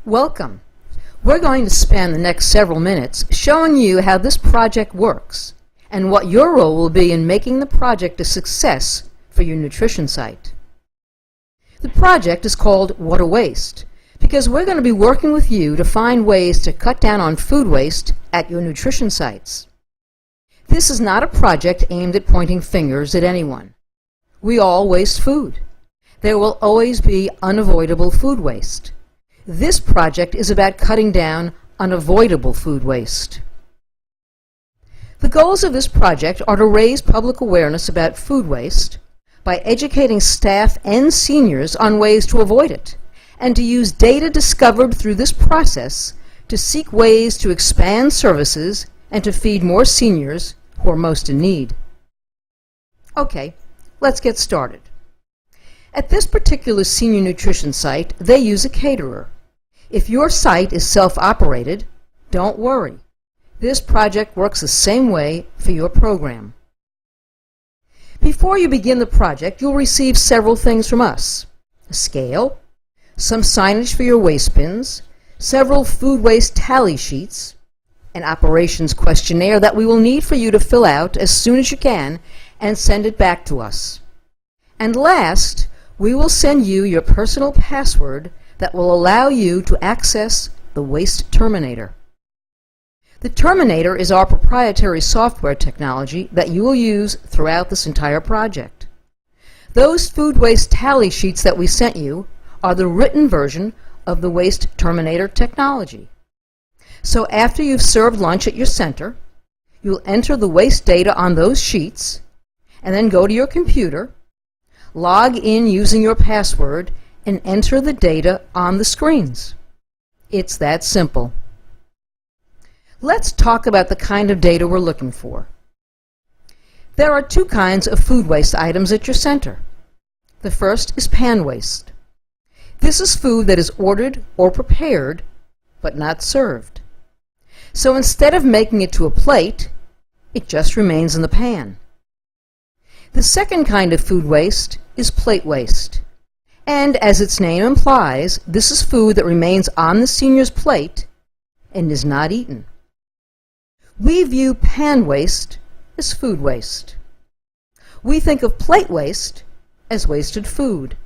Welcome. We're going to spend the next several minutes showing you how this project works and what your role will be in making the project a success for your nutrition site. The project is called Water Waste because we're going to be working with you to find ways to cut down on food waste at your nutrition sites. This is not a project aimed at pointing fingers at anyone. We all waste food. There will always be unavoidable food waste. This project is about cutting down unavoidable food waste. The goals of this project are to raise public awareness about food waste by educating staff and seniors on ways to avoid it, and to use data discovered through this process to seek ways to expand services and to feed more seniors who are most in need. Okay, let's get started. At this particular senior nutrition site, they use a caterer. If your site is self-operated, don't worry. This project works the same way for your program. Before you begin the project, you'll receive several things from us: a scale, some signage for your waste bins, several food waste tally sheets, an operations questionnaire that we will need for you to fill out as soon as you can and send it back to us. And last, we will send you your personal password that will allow you to access the Waste Terminator. The Terminator is our proprietary software technology that you will use throughout this entire project. Those food waste tally sheets that we sent you are the written version of the Waste Terminator technology. So after you've served lunch at your center, you'll enter the waste data on those sheets and then go to your computer, log in using your password, and enter the data on the screens. It's that simple. Let's talk about the kind of data we're looking for. There are two kinds of food waste items at your center. The first is pan waste. This is food that is ordered or prepared, but not served. So instead of making it to a plate, it just remains in the pan. The second kind of food waste is plate waste. And as its name implies, this is food that remains on the senior's plate and is not eaten. We view pan waste as food waste. We think of plate waste as wasted food.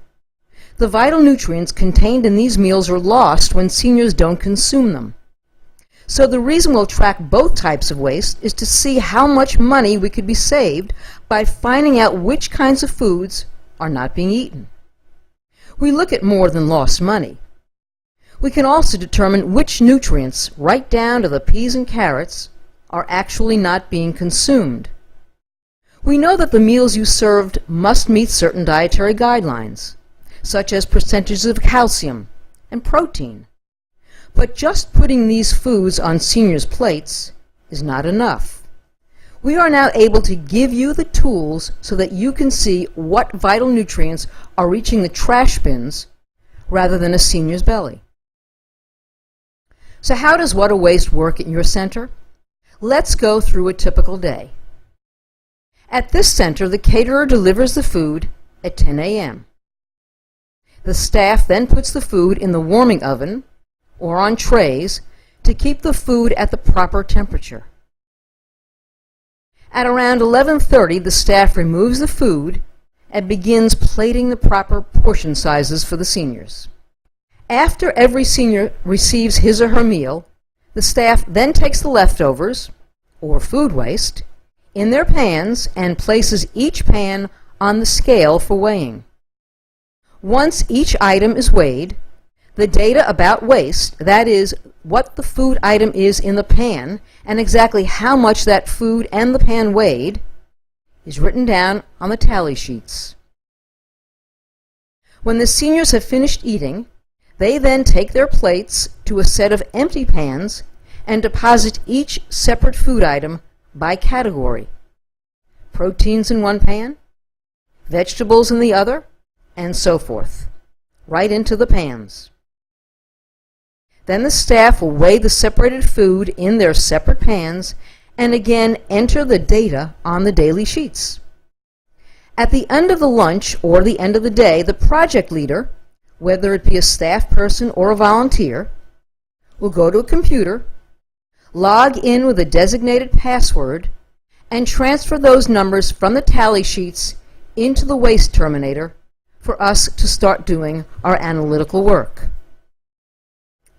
The vital nutrients contained in these meals are lost when seniors don't consume them. So the reason we'll track both types of waste is to see how much money we could be saved by finding out which kinds of foods are not being eaten. We look at more than lost money. We can also determine which nutrients, right down to the peas and carrots, are actually not being consumed. We know that the meals you served must meet certain dietary guidelines, such as percentages of calcium and protein. But just putting these foods on seniors' plates is not enough. We are now able to give you the tools so that you can see what vital nutrients are reaching the trash bins rather than a senior's belly. So how does water waste work at your center? Let's go through a typical day. At this center, the caterer delivers the food at 10 a.m. The staff then puts the food in the warming oven or on trays to keep the food at the proper temperature. At around 11:30, the staff removes the food and begins plating the proper portion sizes for the seniors. After every senior receives his or her meal, the staff then takes the leftovers, or food waste, in their pans and places each pan on the scale for weighing. Once each item is weighed, the data about waste, that is, what the food item is in the pan and exactly how much that food and the pan weighed, is written down on the tally sheets. When the seniors have finished eating, they then take their plates to a set of empty pans and deposit each separate food item by category: proteins in one pan, vegetables in the other, and so forth, right into the pans. Then the staff will weigh the separated food in their separate pans and again enter the data on the daily sheets. At the end of the lunch or the end of the day, the project leader, whether it be a staff person or a volunteer, will go to a computer, log in with a designated password, and transfer those numbers from the tally sheets into the waste terminator for us to start doing our analytical work.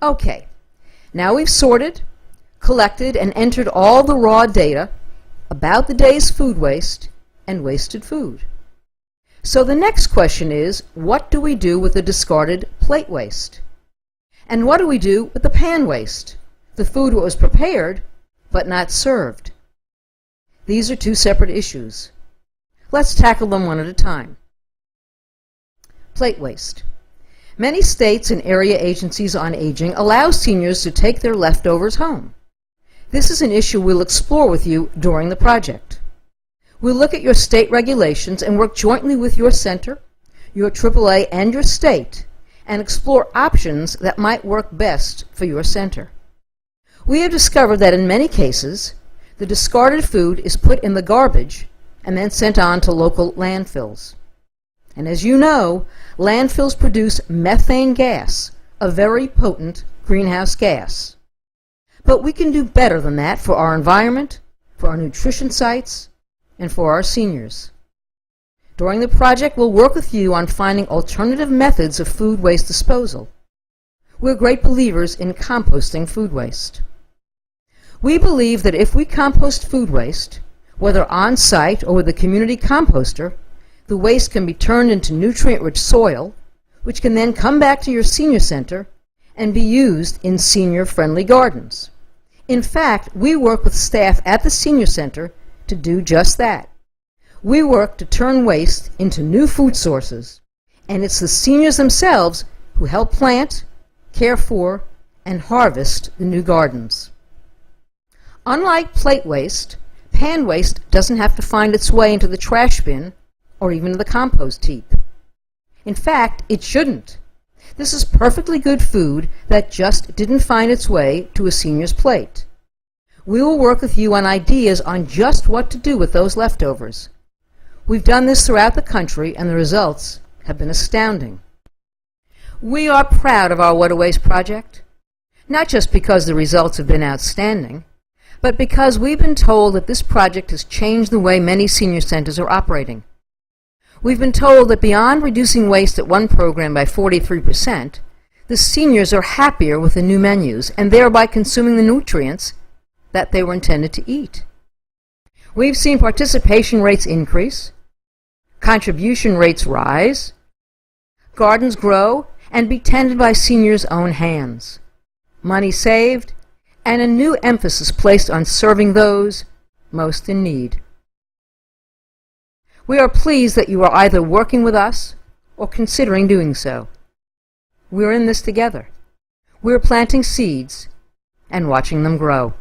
Okay, now we've sorted, collected, and entered all the raw data about the day's food waste and wasted food. So the next question is, what do we do with the discarded plate waste? And what do we do with the pan waste, the food that was prepared but not served? These are two separate issues. Let's tackle them one at a time. Plate waste. Many states and area agencies on aging allow seniors to take their leftovers home. This is an issue we'll explore with you during the project. We'll look at your state regulations and work jointly with your center, your AAA, and your state, and explore options that might work best for your center. We have discovered that in many cases, the discarded food is put in the garbage and then sent on to local landfills. And as you know, landfills produce methane gas, a very potent greenhouse gas. But we can do better than that for our environment, for our nutrition sites, and for our seniors. During the project, we'll work with you on finding alternative methods of food waste disposal. We're great believers in composting food waste. We believe that if we compost food waste, whether on-site or with a community composter, the waste can be turned into nutrient-rich soil, which can then come back to your senior center and be used in senior-friendly gardens. In fact, we work with staff at the senior center to do just that. We work to turn waste into new food sources, and it's the seniors themselves who help plant, care for, and harvest the new gardens. Unlike plate waste, pan waste doesn't have to find its way into the trash bin or even the compost heap. In fact, it shouldn't. This is perfectly good food that just didn't find its way to a senior's plate. We will work with you on ideas on just what to do with those leftovers. We've done this throughout the country, and the results have been astounding. We are proud of our What a Waste project, not just because the results have been outstanding, but because we've been told that this project has changed the way many senior centers are operating. We've been told that beyond reducing waste at one program by 43%, the seniors are happier with the new menus and thereby consuming the nutrients that they were intended to eat. We've seen participation rates increase, contribution rates rise, gardens grow and be tended by seniors' own hands, money saved, and a new emphasis placed on serving those most in need. We are pleased that you are either working with us or considering doing so. We're in this together. We're planting seeds and watching them grow.